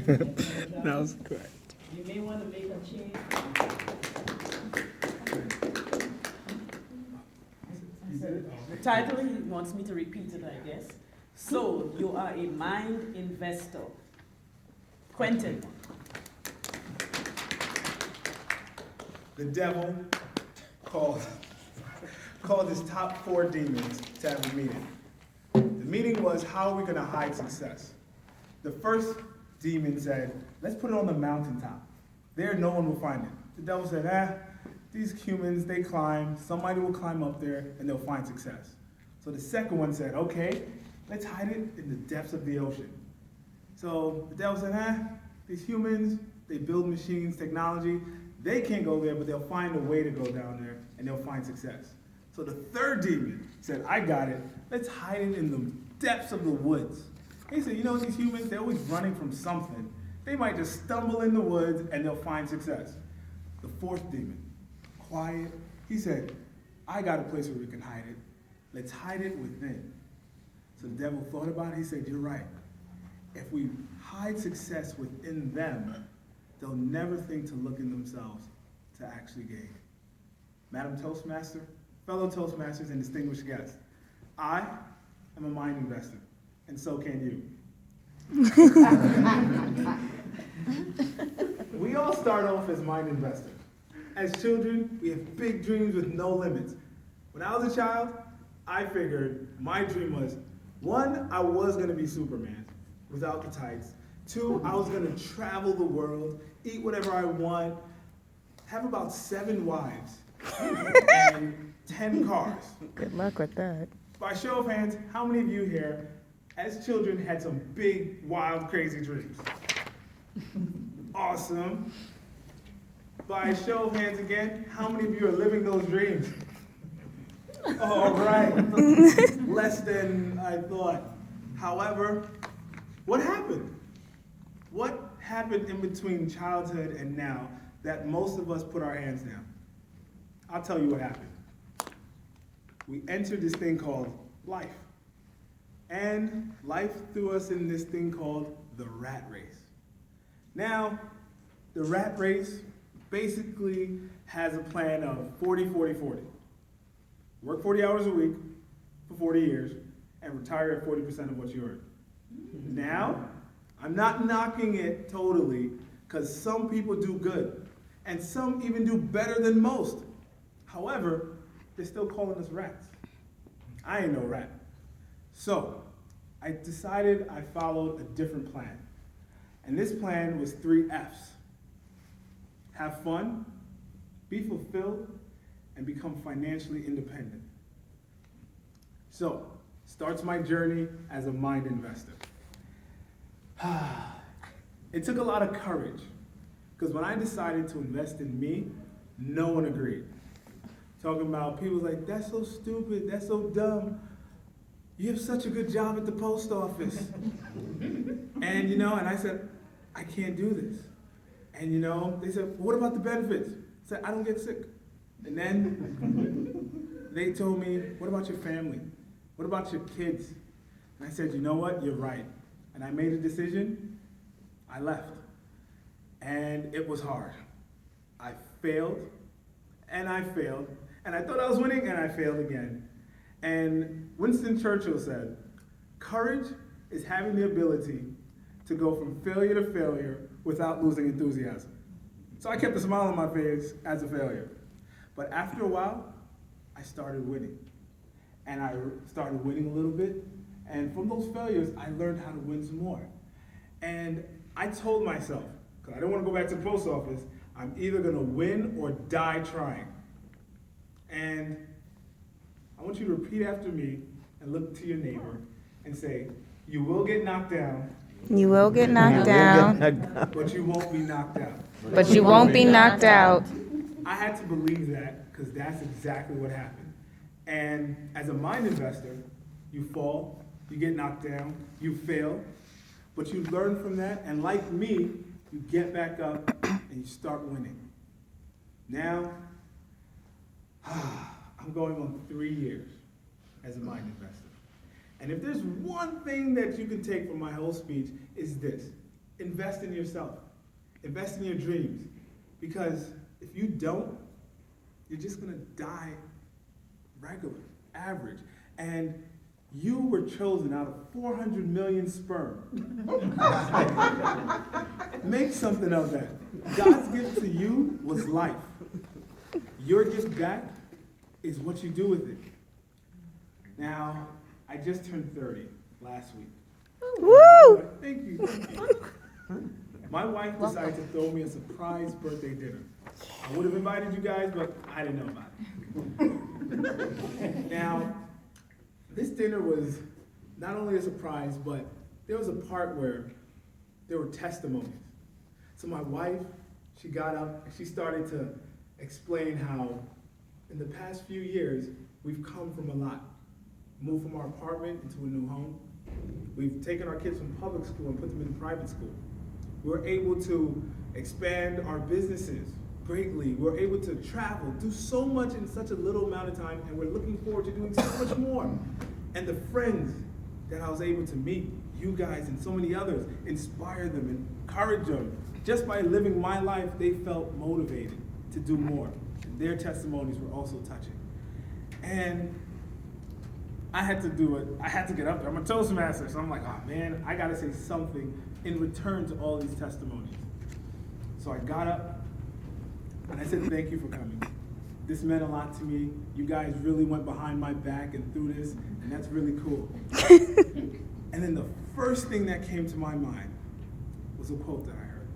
That was correct. You may want to make a change. The title, he wants me to repeat it, I guess. So, you are a mind investor. Quentin. The devil called his top 4 demons to have a meeting. The meeting was, how are we going to hide success? The first demon said, let's put it on the mountaintop. There, no one will find it. The devil said, these humans, they climb. Somebody will climb up there, and they'll find success. So the second one said, okay, let's hide it in the depths of the ocean. So the devil said, these humans, they build machines, technology. They can't go there, but they'll find a way to go down there, and they'll find success. So the third demon said, I got it. Let's hide it in the depths of the woods. He said, these humans, they're always running from something. They might just stumble in the woods, and they'll find success. The fourth demon, quiet, he said, I got a place where we can hide it. Let's hide it within. So the devil thought about it. He said, you're right. If we hide success within them, they'll never think to look in themselves to actually gain. Madam Toastmaster, fellow Toastmasters, and distinguished guests, I am a mind investor, and so can you. We all start off as mind investors. As children, we have big dreams with no limits. When I was a child, I figured my dream was, 1, I was going to be Superman without the tights. 2, I was going to travel the world, eat whatever I want, have about 7 wives, and 10 cars. Good luck with that. By show of hands, how many of you here, as children, had some big, wild, crazy dreams? Awesome. By show of hands again, how many of you are living those dreams? All right. Less than I thought. However, what happened? What happened in between childhood and now that most of us put our hands down? I'll tell you what happened. We entered this thing called life. And life threw us in this thing called the rat race. Now, the rat race basically has a plan of 40-40-40. Work 40 hours a week for 40 years and retire at 40% of what you earn. Now, I'm not knocking it totally, because some people do good, and some even do better than most. However, they're still calling us rats. I ain't no rat. So, I decided I followed a different plan. And this plan was 3 F's. Have fun, be fulfilled, and become financially independent. So, starts my journey as a mind investor. It took a lot of courage, because when I decided to invest in me, no one agreed. Talking about people like, that's so stupid, that's so dumb. You have such a good job at the post office. And and I said, I can't do this. And they said, well, what about the benefits? I said, I don't get sick. And then they told me, what about your family? What about your kids? And I said, you know what, you're right. And I made a decision, I left. And it was hard. I failed, and I failed, and I thought I was winning, and I failed again. And Winston Churchill said, courage is having the ability to go from failure to failure without losing enthusiasm. So I kept a smile on my face as a failure. But after a while, I started winning. And I started winning a little bit. And from those failures, I learned how to win some more. And I told myself, because I didn't want to go back to the post office, I'm either going to win or die trying. And I want you to repeat after me and look to your neighbor and say, you will get knocked down. You will get knocked down, But you won't be knocked out. but you won't be knocked out. I had to believe that, because that's exactly what happened. And as a mind investor, you fall, you get knocked down, you fail, but you learn from that, and like me, you get back up and you start winning. Now, I'm going on 3 years as a mind investor. And if there's one thing that you can take from my whole speech, is this. invest in yourself. Invest in your dreams. Because if you don't, you're just gonna die regular, average. And you were chosen out of 400 million sperm. Make something of that. God's gift to you was life. Your gift back is what you do with it. Now, I just turned 30 last week. Woo! Thank you. My wife decided to throw me a surprise birthday dinner. I would have invited you guys, but I didn't know about it. Now, this dinner was not only a surprise, but there was a part where there were testimonies. So my wife, she got up and she started to explain how in the past few years, we've come from a lot. Moved from our apartment into a new home. We've taken our kids from public school and put them in private school. We're able to expand our businesses greatly. We're able to travel, do so much in such a little amount of time, and we're looking forward to doing so much more. And the friends that I was able to meet, you guys and so many others, inspire them, encourage them. Just by living my life, they felt motivated to do more. And their testimonies were also touching. And I had to do it. I had to get up there. I'm a Toastmaster, so I'm like, oh man, I gotta say something in return to all these testimonies. So I got up and I said, thank you for coming. This meant a lot to me. You guys really went behind my back and through this, and that's really cool. And then the first thing that came to my mind was a quote that I heard.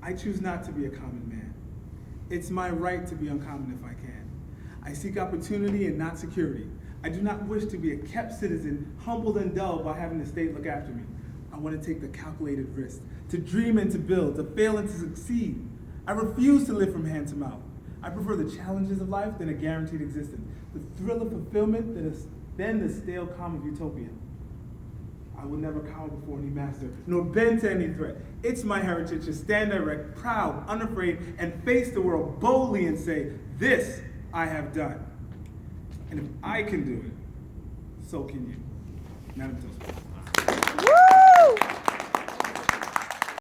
I choose not to be a common man. It's my right to be uncommon if I can. I seek opportunity and not security. I do not wish to be a kept citizen, humbled and dull by having the state look after me. I want to take the calculated risk, to dream and to build, to fail and to succeed. I refuse to live from hand to mouth. I prefer the challenges of life than a guaranteed existence, the thrill of fulfillment than the stale calm of utopia. I will never cower before any master, nor bend to any threat. It's my heritage to stand erect, proud, unafraid, and face the world boldly and say, this I have done. And if I can do it, so can you. Madam Toastmaster. Woo!